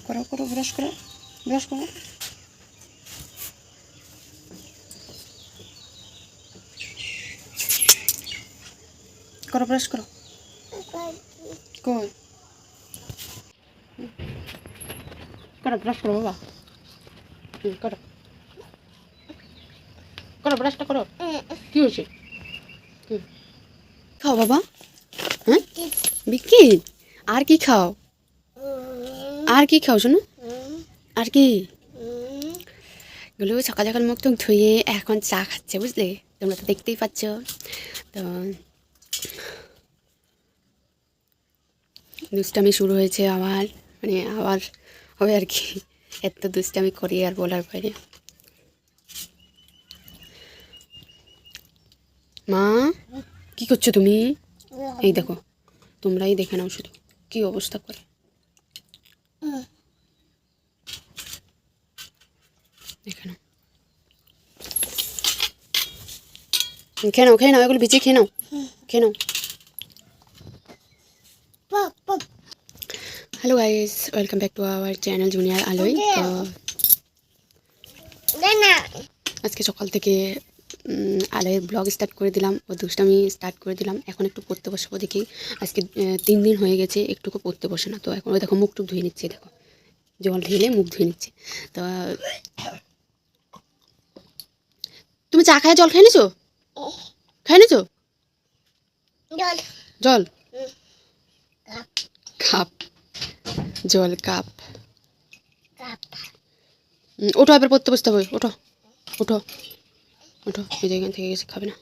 করো করো, ব্রাশ করো, ব্রাশ করো। করো, ব্রাশ করো। কই করো, ব্রাশ করো বাবা। করো করো, ব্রাশটা করো। কি হয়েছে? খাও বাবা। হ্যাঁ, বিস্কিট। আর কি খাও? আর কি খাও শোনো? আর কি? এগুলো সকাল সকাল মুখ টুক ধুয়ে এখন চা খাচ্ছে, বুঝলে? তোমরা তো দেখতেই পাচ্ছ। তো দুষ্টামি শুরু হয়েছে আবার, মানে আবার হবে আর কি। এত দুষ্টামি করি আর বলার বাইরে। মা, কি করছো তুমি? এই দেখো, তোমরাই দেখে নাও শুধু কি অবস্থা করে। দেখে নাও, খেয়ে নাও, খেয়ে নাও, এগুলো বিছিয়ে খেয়ে নাও, খেয়ে নাও। Hello guys, welcome back to our channel junior আলোই। তো আজকে সকাল থেকে আলোয়ের ব্লগ স্টার্ট করে দিলাম, ও দুষ্টামি স্টার্ট করে দিলাম। এখন একটু পড়তে বসবো দেখি। আজকে 3 দিন হয়ে গেছে একটুকু পড়তে বসে না। তো এখন ওই দেখো মুখ টুক ধুয়ে নিচ্ছে, দেখো জল ঢেলে মুখ ধুয়ে নিচ্ছে। তো তুমি চা খায় জল খেয়ে নিছো? খেয়ে নিছো জল? কাপ, জল কাপ। ওঠো, এবার পড়তে বসতে হবে। ওঠো ওঠো ওঠো, এই যে এখান থেকে গেছে, খাবে না।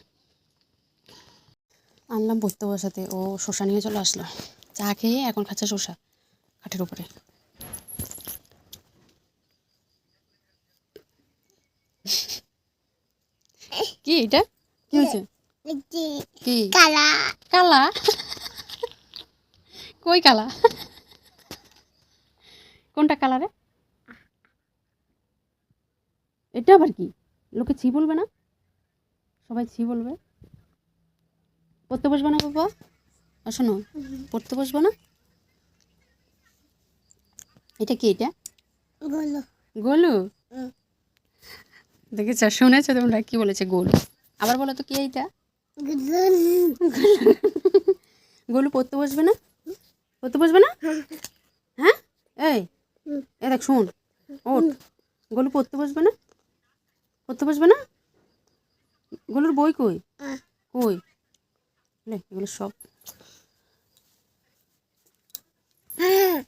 আনলাম পড়তে বসাতে, ও শসা নিয়ে চলে আসলো। চা খেয়ে এখন খাচ্ছে শসা কাঠের উপরে। কি এটা? কি হয়েছে? কি কালা? কালা? কই কালা? কোনটা কালারে? এটা আবার কি? লোকে ছি বলবে না? সবাই ছি বলবে। পড়তে বসবে না বাবা? আর শোনো, পড়তে বসবে না? এটা কি? এটা গোলু। গোলু দেখেছ, শুনেছো তোমরা কি বলেছে? গোলু। আবার বলো তো কি এইটা? গোলু পড়তে বসবে না? পড়তে বসবে না? হ্যাঁ, এই এ দেখ, শুন, ওঠ। গোলু পড়তে বসবে না? পড়তে বসবে না? গোলুর বই কই? কই লে এগুলো সব? হ্যাঁ,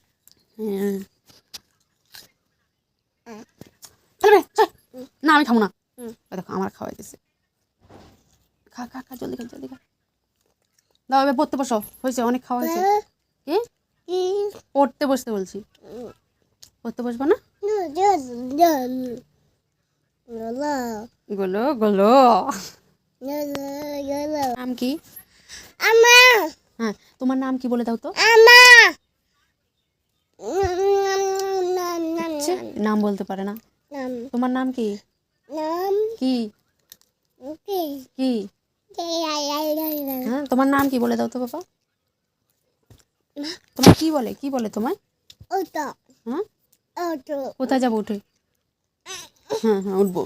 না আমি খাবো না। দেখো আমার খাওয়াই দিছে। খা খা খা, জলদি খা, জলদি খা। দাও, এবার পড়তে বসো, হয়েছে, অনেক খাওয়া হয়েছে। কি? পড়তে বসতে বলছি। পড়তে বসবো না? গোলো গোলো। নাম কি? হ্যাঁ, তোমার নাম কি বলে দাও তো? নাম বলতে পারে না। তোমার নাম কি? কি কি? হ্যাঁ, তোমার নাম কি বলে দাও তো বাবা? তোমার কি বলে? কি বলে তোমায়? হ্যাঁ, কোথায় যাবো? উঠে? হ্যাঁ হ্যাঁ, উঠবো।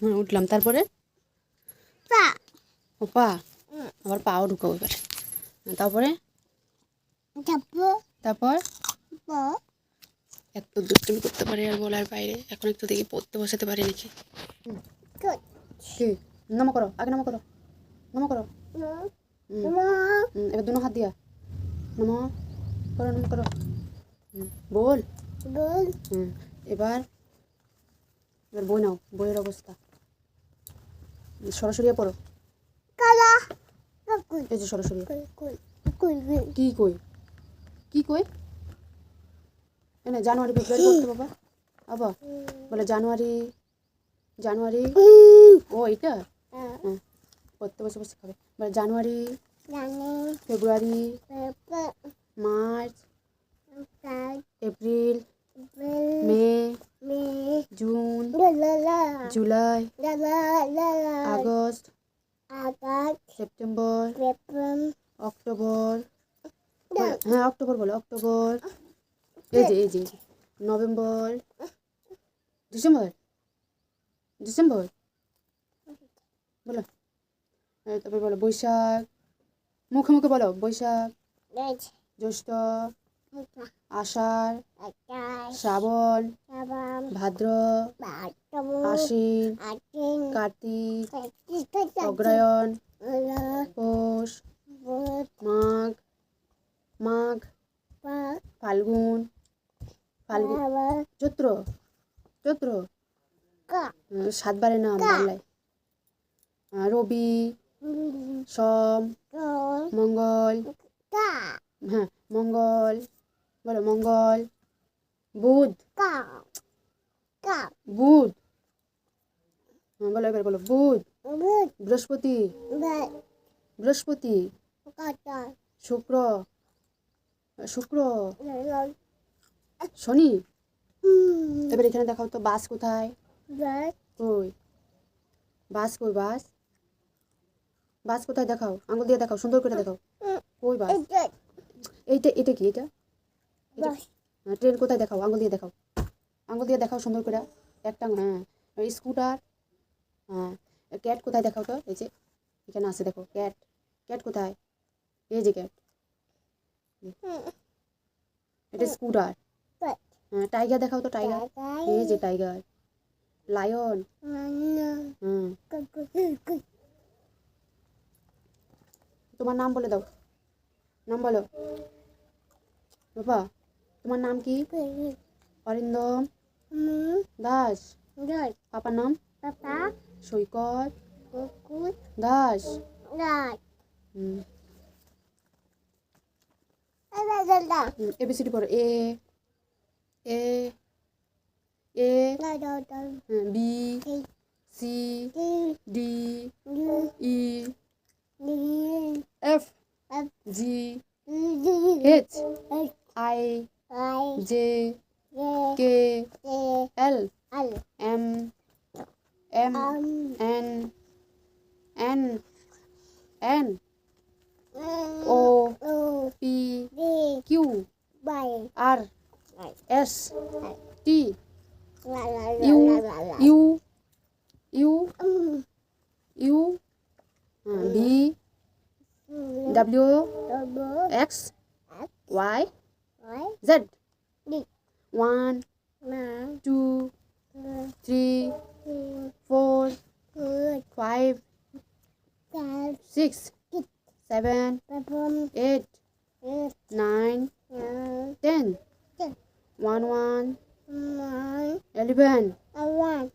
হ্যাঁ, উঠলাম। তারপরে ও পা, আবার পাও ঢুকাবো এবার। তারপরে তারপর এত দুষ্টুমি করতে পারে আর বলার বাইরে। এখন একটু দেখি পড়তে বসাতে পারে নাকি। কি? নমো করো, আগে নমো করো, নমো করো। এবার দুনো হাত দিয়া নমো করো, নমো করো। বল বল। এবার এবার বই নাও, বইয়ের অবস্থা সরাসরি পড়ো। এই যে সরাসরি। কি কই? কি কই? এনে জানুয়ারি ফেব্রুয়ারি পড়তে বাবা। বাবা বলে জানুয়ারি, জানুয়ারি। ও এটা হ্যাঁ, পড়তে বসে বসে খাবে। বলে January, February, March, April, May, June, July, August, September, October. হ্যাঁ অক্টোবর বলো, অক্টোবর, এই যে নভেম্বর, ডিসেম্বর, ডিসেম্বর বলো। তারপর বলো বৈশাখ, মুখে মুখে বলো বৈশাখ, জ্যৈষ্ঠ, আষাঢ়, শ্রাবণ, ভাদ্র, আশ্বিন, কার্তিক, অগ্রহায়ণ, পৌষ, মাঘ, মাঘ, ফাল্গুন, চৈত্র, চৈত্র, 7 বারের নাম বাংলায়। রবি, সোম, মঙ্গল, হ্যাঁ মঙ্গল বলো, মঙ্গল, বুধ, বুধ, বলো এবার বলো বুধ, বৃহস্পতি, বৃহস্পতি, শুক্র, শুক্র, শনি। এবার এখানে দেখাও তো বাস কোথায়, কই বাস, কই বাস, বাস কোথায় দেখাও, আঙুল দিয়ে দেখাও, সুন্দর করে দেখাও, কই বাস, এইটা, এটা কি, এটা ট্রেন কোথায় দেখাও, আঙুল দিয়ে দেখাও, আঙুল দিয়ে দেখাও সুন্দর করে একটা, হ্যাঁ স্কুটার, হ্যাঁ ক্যাট কোথায় দেখাও তো, এই যে এখানে আছে দেখো ক্যাট, ক্যাট কোথায়, এই যে ক্যাট, এটা স্কুটার। হ্যাঁ টাইগার দেখাও তো, টাইগার, এই যে টাইগার, লায়ন, তোমার নাম বলে দাও, নাম বলো বাবা, তোমার নাম কি, অরিন্দম দাস, পাপার নাম সৈকত দাস। এবিসিডি পড়ো, A A A, B, C, D, E, F, G, H, I, J, K, L, M, N, N, O, P, Q, R, S, T, U, U, U, U, V, W, X, Y, Z. 1 2 3 4 5 6 7 8 9 10 11 11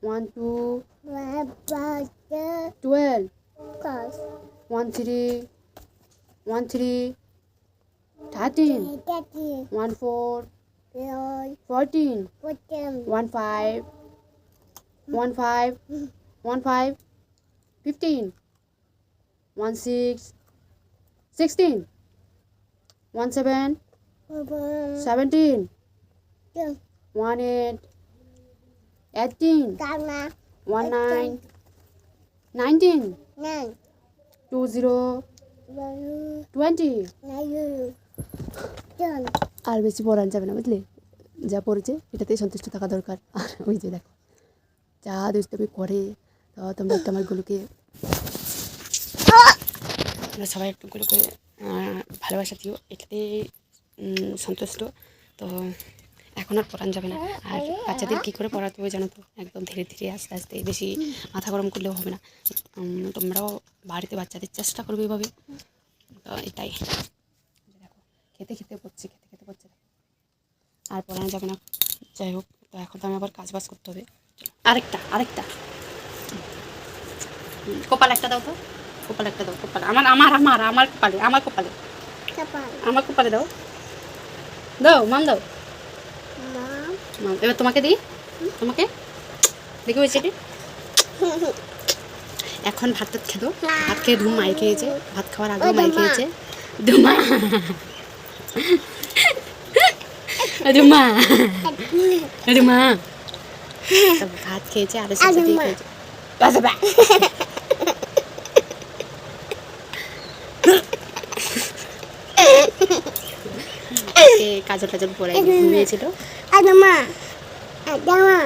1 2 12 13 13 14 14 15 15 16 17 18 18 19 20 20। আর বেশি পড়ান যাবে না বুঝলি, যা পড়েছে এটাতেই সন্তুষ্ট থাকা দরকার। আর ওই যে দেখো যা দুষ্টমি করে, তো তোমরা একটু আমার গুলোকে সবাই একটু করে ভালোবাসা দিও, এটাতেই সন্তুষ্ট। তো এখন আর পড়ান যাবে না। আর বাচ্চাদের কী করে পড়াতে হবে জানো তো, একদম ধীরে ধীরে আস্তে আস্তে, বেশি মাথা গরম করলেও হবে না। তোমরাও বাড়িতে বাচ্চাদের চেষ্টা করবে এভাবে, তো এটাই। দেখো খেতে খেতে পড়ছে, খেতে খেতে পড়ছে, আর পড়ানো যাবে না। যাই হোক, তো এখন তো আমি আবার কাজ বাজ করতে হবে। আরেকটা কপাল একটা দাও তো, কপাল একটা দাও, কপাল আমার আমার আমার আমার কপালে, আমার কপালে, আমার কপালে দাও, দাও মান দাও। এবার তোমাকে দিই, তোমাকে দেখে হয়েছে এটি। এখন ভাত খেলো, ভাত খেয়ে ধুম মাই খেয়েছে, ভাত খাওয়ার আগেও মাই খেয়েছে ধুমা, ধুমা, ধুমা ভাত খেয়েছে, আরো সাথে দিয়ে খেয়েছে। কাজল টাজল পরে ঘুমিয়েছিল। আদামা আদামা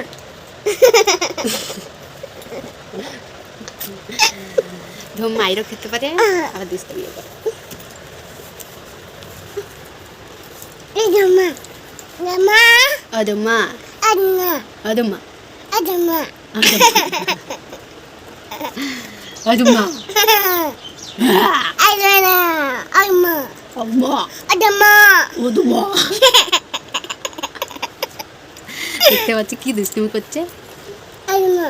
ধুম মাইরও খেতে পারে, আবার দুষ্টামিও করে। আদামা আদামা আদমা আদামা আদমা আদামা আদমা আদামা আদামা আম্মা আদামা আদমা। দেখতে পাচ্ছি কি দুষ্টুমি করছে। আদামা